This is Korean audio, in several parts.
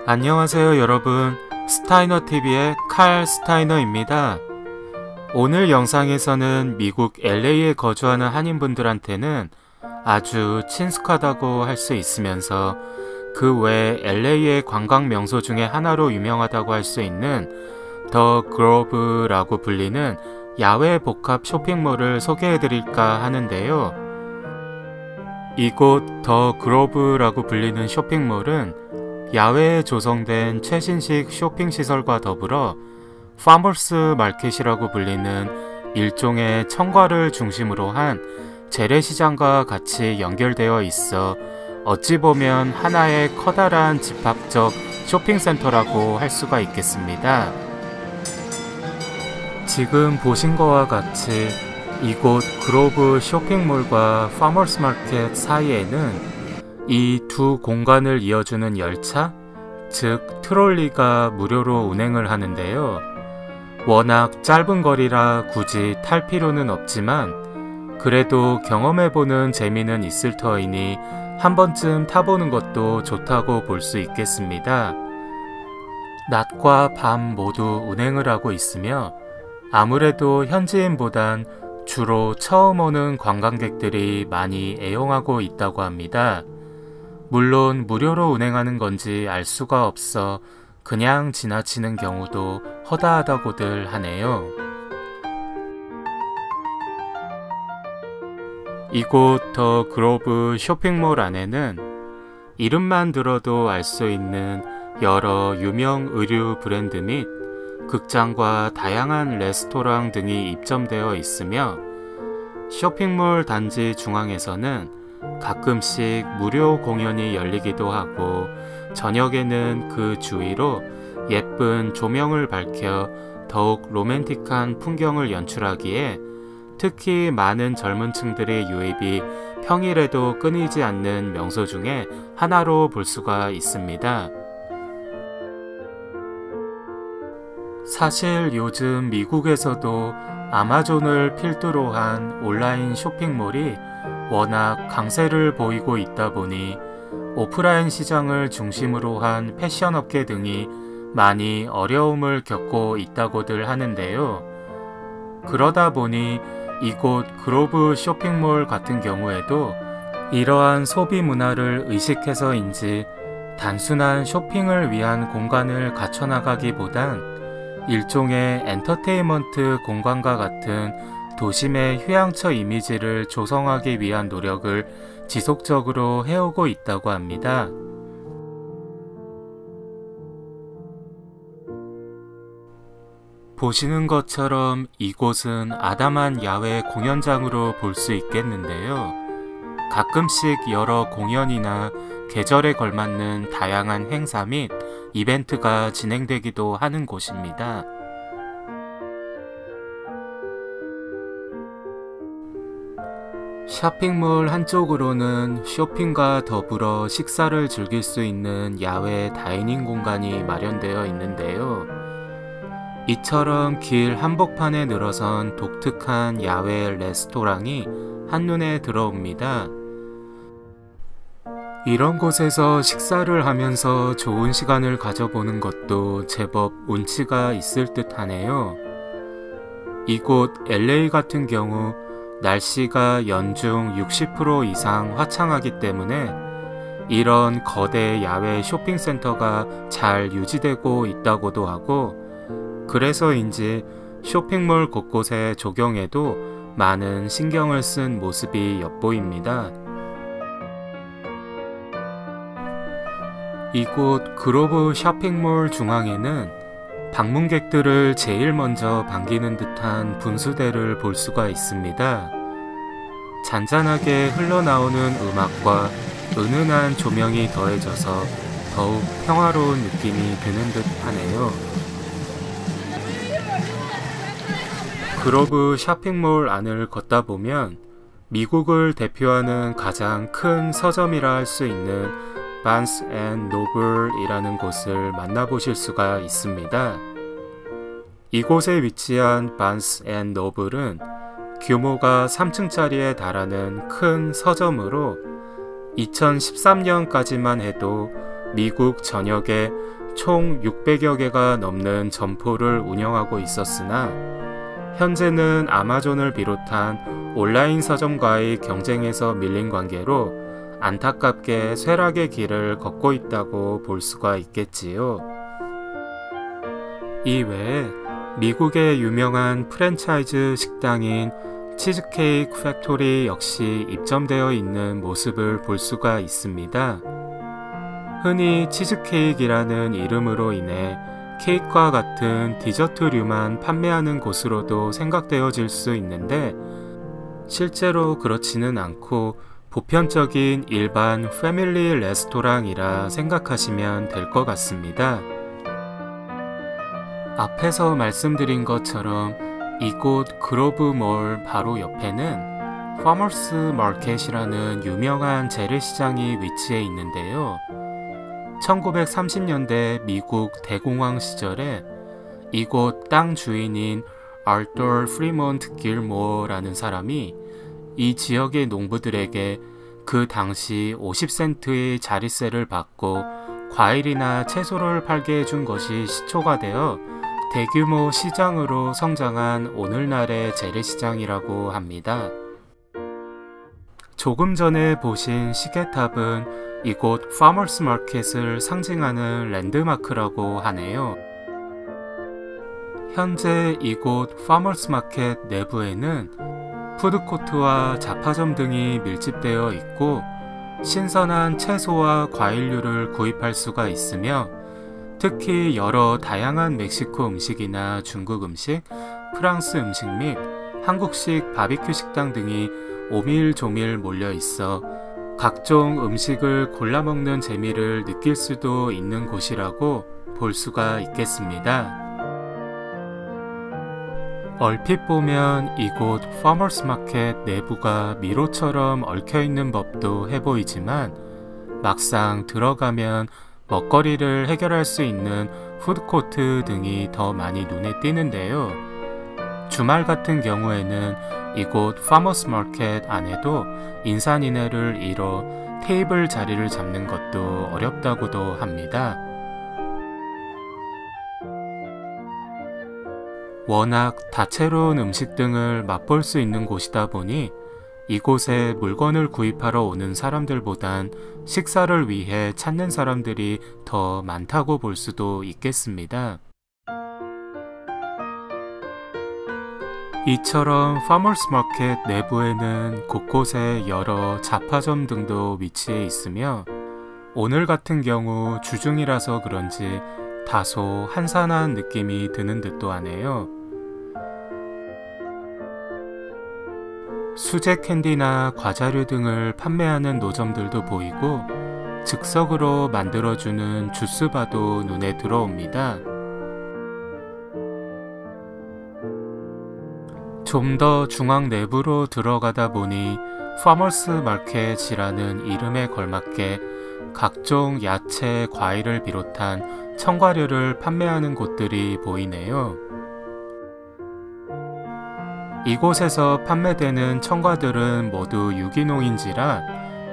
안녕하세요 여러분, 스타이너TV의 칼 스타이너입니다. 오늘 영상에서는 미국 LA에 거주하는 한인분들한테는 아주 친숙하다고 할 수 있으면서 그 외 LA의 관광 명소 중에 하나로 유명하다고 할 수 있는 더 그로브라고 불리는 야외 복합 쇼핑몰을 소개해드릴까 하는데요. 이곳 더 그로브라고 불리는 쇼핑몰은 야외에 조성된 최신식 쇼핑시설과 더불어 파머스 마켓이라고 불리는 일종의 청과를 중심으로 한 재래시장과 같이 연결되어 있어 어찌 보면 하나의 커다란 집합적 쇼핑센터라고 할 수가 있겠습니다. 지금 보신 것과 같이 이곳 그로브 쇼핑몰과 파머스 마켓 사이에는 이 두 공간을 이어주는 열차, 즉 트롤리가 무료로 운행을 하는데요. 워낙 짧은 거리라 굳이 탈 필요는 없지만 그래도 경험해보는 재미는 있을 터이니 한 번쯤 타보는 것도 좋다고 볼 수 있겠습니다. 낮과 밤 모두 운행을 하고 있으며 아무래도 현지인보단 주로 처음 오는 관광객들이 많이 애용하고 있다고 합니다. 물론 무료로 운행하는 건지 알 수가 없어 그냥 지나치는 경우도 허다하다고들 하네요. 이곳 더 그로브 쇼핑몰 안에는 이름만 들어도 알 수 있는 여러 유명 의류 브랜드 및 극장과 다양한 레스토랑 등이 입점되어 있으며 쇼핑몰 단지 중앙에서는 가끔씩 무료 공연이 열리기도 하고 저녁에는 그 주위로 예쁜 조명을 밝혀 더욱 로맨틱한 풍경을 연출하기에 특히 많은 젊은 층들의 유입이 평일에도 끊이지 않는 명소 중에 하나로 볼 수가 있습니다. 사실 요즘 미국에서도 아마존을 필두로 한 온라인 쇼핑몰이 워낙 강세를 보이고 있다 보니 오프라인 시장을 중심으로 한 패션 업계 등이 많이 어려움을 겪고 있다고들 하는데요. 그러다 보니 이곳 그로브 쇼핑몰 같은 경우에도 이러한 소비 문화를 의식해서인지 단순한 쇼핑을 위한 공간을 갖춰나가기보단 일종의 엔터테인먼트 공간과 같은 도심의 휴양처 이미지를 조성하기 위한 노력을 지속적으로 해오고 있다고 합니다. 보시는 것처럼 이곳은 아담한 야외 공연장으로 볼 수 있겠는데요. 가끔씩 여러 공연이나 계절에 걸맞는 다양한 행사 및 이벤트가 진행되기도 하는 곳입니다. 쇼핑몰 한쪽으로는 쇼핑과 더불어 식사를 즐길 수 있는 야외 다이닝 공간이 마련되어 있는데요. 이처럼 길 한복판에 늘어선 독특한 야외 레스토랑이 한눈에 들어옵니다. 이런 곳에서 식사를 하면서 좋은 시간을 가져보는 것도 제법 운치가 있을 듯 하네요. 이곳 LA 같은 경우 날씨가 연중 60% 이상 화창하기 때문에 이런 거대 야외 쇼핑센터가 잘 유지되고 있다고도 하고 그래서인지 쇼핑몰 곳곳의 조경에도 많은 신경을 쓴 모습이 엿보입니다. 이곳 그로브 쇼핑몰 중앙에는 방문객들을 제일 먼저 반기는 듯한 분수대를 볼 수가 있습니다. 잔잔하게 흘러나오는 음악과 은은한 조명이 더해져서 더욱 평화로운 느낌이 드는 듯 하네요. 그로브 쇼핑몰 안을 걷다 보면 미국을 대표하는 가장 큰 서점이라 할 수 있는 바스 앤 노블이라는 곳을 만나보실 수가 있습니다. 이곳에 위치한 바스 앤 노블은 규모가 3층짜리에 달하는 큰 서점으로 2013년까지만 해도 미국 전역에 총 600여 개가 넘는 점포를 운영하고 있었으나 현재는 아마존을 비롯한 온라인 서점과의 경쟁에서 밀린 관계로 안타깝게 쇠락의 길을 걷고 있다고 볼 수가 있겠지요. 이외에 미국의 유명한 프랜차이즈 식당인 치즈케이크 팩토리 역시 입점되어 있는 모습을 볼 수가 있습니다. 흔히 치즈케이크이라는 이름으로 인해 케이크와 같은 디저트류만 판매하는 곳으로도 생각되어질 수 있는데 실제로 그렇지는 않고 보편적인 일반 패밀리 레스토랑이라 생각하시면 될 것 같습니다. 앞에서 말씀드린 것처럼 이곳 그로브몰 바로 옆에는 파머스 마켓이라는 유명한 재래시장이 위치해 있는데요. 1930년대 미국 대공황 시절에 이곳 땅 주인인 알토 프리몬트 길모어라는 사람이 이 지역의 농부들에게 그 당시 50센트의 자릿세를 받고 과일이나 채소를 팔게 해준 것이 시초가 되어 대규모 시장으로 성장한 오늘날의 재래시장이라고 합니다. 조금 전에 보신 시계탑은 이곳 파머스 마켓을 상징하는 랜드마크라고 하네요. 현재 이곳 파머스 마켓 내부에는 푸드코트와 잡화점 등이 밀집되어 있고 신선한 채소와 과일류를 구입할 수가 있으며 특히 여러 다양한 멕시코 음식이나 중국 음식, 프랑스 음식 및 한국식 바비큐 식당 등이 오밀조밀 몰려 있어 각종 음식을 골라 먹는 재미를 느낄 수도 있는 곳이라고 볼 수가 있겠습니다. 얼핏 보면 이곳 파머스 마켓 내부가 미로처럼 얽혀있는 법도 해보이지만 막상 들어가면 먹거리를 해결할 수 있는 푸드코트 등이 더 많이 눈에 띄는데요. 주말 같은 경우에는 이곳 파머스 마켓 안에도 인산인해를 이뤄 테이블 자리를 잡는 것도 어렵다고도 합니다. 워낙 다채로운 음식 등을 맛볼 수 있는 곳이다 보니 이곳에 물건을 구입하러 오는 사람들보단 식사를 위해 찾는 사람들이 더 많다고 볼 수도 있겠습니다. 이처럼 파머스 마켓 내부에는 곳곳에 여러 잡화점 등도 위치해 있으며 오늘 같은 경우 주중이라서 그런지 다소 한산한 느낌이 드는 듯도 하네요. 수제 캔디나 과자류 등을 판매하는 노점들도 보이고 즉석으로 만들어주는 주스바도 눈에 들어옵니다. 좀 더 중앙 내부로 들어가다 보니 파머스 마켓이라는 이름에 걸맞게 각종 야채, 과일을 비롯한 청과류를 판매하는 곳들이 보이네요. 이곳에서 판매되는 청과들은 모두 유기농인지라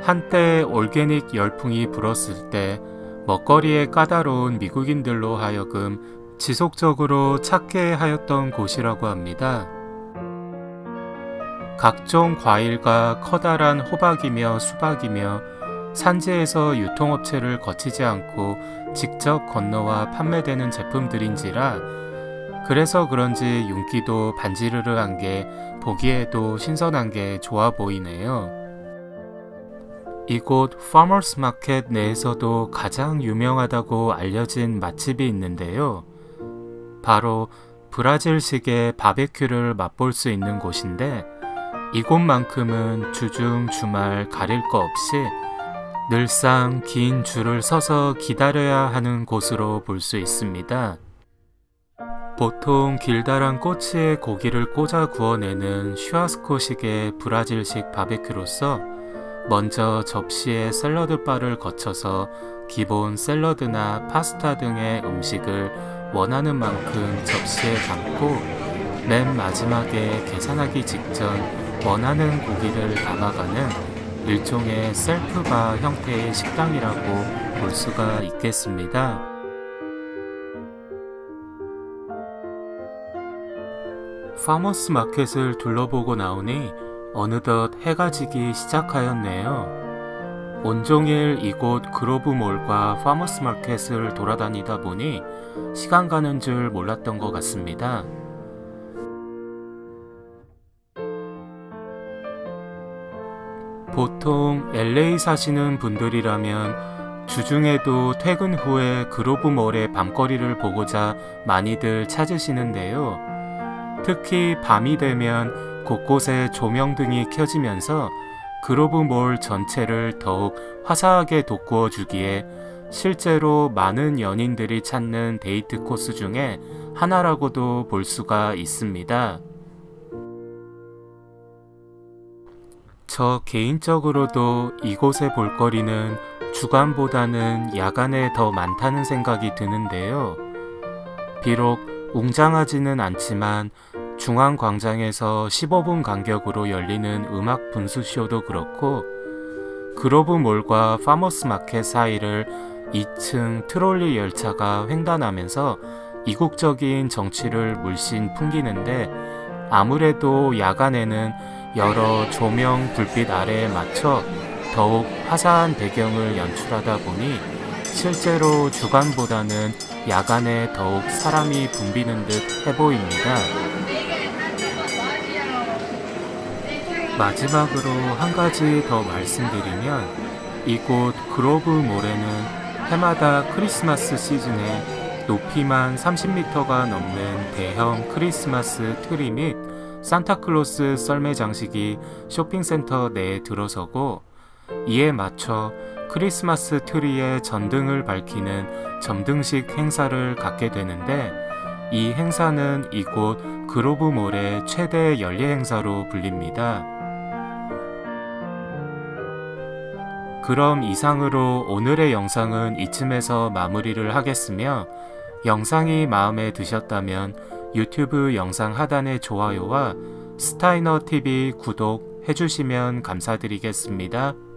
한때 올게닉 열풍이 불었을 때 먹거리에 까다로운 미국인들로 하여금 지속적으로 찾게 하였던 곳이라고 합니다. 각종 과일과 커다란 호박이며 수박이며 산지에서 유통업체를 거치지 않고 직접 건너와 판매되는 제품들인지라 그래서 그런지 윤기도 반지르르한 게 보기에도 신선한 게 좋아 보이네요. 이곳 파머스 마켓 내에서도 가장 유명하다고 알려진 맛집이 있는데요. 바로 브라질식의 바베큐를 맛볼 수 있는 곳인데 이곳만큼은 주중 주말 가릴 거 없이 늘상 긴 줄을 서서 기다려야 하는 곳으로 볼 수 있습니다. 보통 길다란 꼬치에 고기를 꽂아 구워내는 슈아스코식의 브라질식 바베큐로서 먼저 접시에 샐러드 바를 거쳐서 기본 샐러드나 파스타 등의 음식을 원하는 만큼 접시에 담고 맨 마지막에 계산하기 직전 원하는 고기를 담아가는 일종의 셀프바 형태의 식당이라고 볼 수가 있겠습니다. 파머스 마켓을 둘러보고 나오니 어느덧 해가 지기 시작하였네요. 온종일 이곳 그로브몰과 파머스 마켓을 돌아다니다 보니 시간 가는 줄 몰랐던 것 같습니다. 보통 LA 사시는 분들이라면 주중에도 퇴근 후에 그로브몰의 밤거리를 보고자 많이들 찾으시는데요. 특히 밤이 되면 곳곳에 조명등이 켜지면서 그로브몰 전체를 더욱 화사하게 돋구어 주기에 실제로 많은 연인들이 찾는 데이트 코스 중에 하나라고도 볼 수가 있습니다. 저 개인적으로도 이곳의 볼거리는 주간보다는 야간에 더 많다는 생각이 드는데요. 비록 웅장하지는 않지만 중앙광장에서 15분 간격으로 열리는 음악 분수쇼도 그렇고 그로브몰과 파머스 마켓 사이를 2층 트롤리 열차가 횡단하면서 이국적인 정취를 물씬 풍기는데 아무래도 야간에는 여러 조명, 불빛 아래에 맞춰 더욱 화사한 배경을 연출하다 보니 실제로 주간보다는 야간에 더욱 사람이 붐비는 듯 해보입니다. 마지막으로 한 가지 더 말씀드리면 이곳 그로브몰에는 해마다 크리스마스 시즌에 높이만 30m가 넘는 대형 크리스마스 트리 및 산타클로스 썰매 장식이 쇼핑센터 내에 들어서고 이에 맞춰 크리스마스 트리에 전등을 밝히는 점등식 행사를 갖게 되는데 이 행사는 이곳 그로브몰의 최대 연례 행사로 불립니다. 그럼 이상으로 오늘의 영상은 이쯤에서 마무리를 하겠으며 영상이 마음에 드셨다면 유튜브 영상 하단의 좋아요와 스타이너TV 구독 해주시면 감사드리겠습니다.